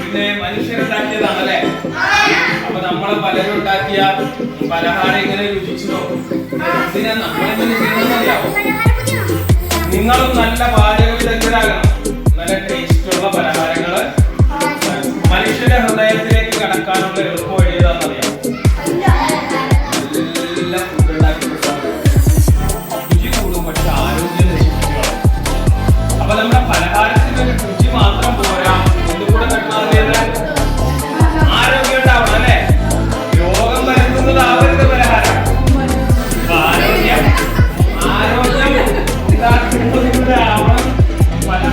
പിന്നെ മനുഷ്യരുണ്ടാക്കിയതാണല്ലേ? അപ്പൊ നമ്മള് പലരും ഉണ്ടാക്കിയ പലഹാരം ഇങ്ങനെ രുചിച്ചു നോക്കും. എന്തിനാ നമ്മളെങ്ങനെ ചെയ്യുന്നറിയാവോ? നിങ്ങളും നല്ല പാചക വിദഗ്ധരാകണം. നല്ല ടേസ്റ്റുള്ള പലഹാരങ്ങള് മനുഷ്യന്റെ ഹൃദയത്തിലേക്ക് കടക്കാനുള്ള എളുപ്പ വഴി ഏതാണെന്നറിയാമോ? നല്ല ഫുഡ് ഉണ്ടാക്കി രുചി കൂടും, പക്ഷെ ആരോഗ്യം നശിപ്പിക്കുക. അപ്പൊ നമ്മുടെ പലഹാരത്തിന്റെ രുചി മാത്രം പോരാ, എന്തുകൂടെ കിട്ടണത് ആരോഗ്യം ഉണ്ടാവണം അല്ലെ? രോഗം വരുത്തുന്നതാവരുത് പലഹാരം. ആരോഗ്യം ഉണ്ടാക്കുന്നതാവണം പല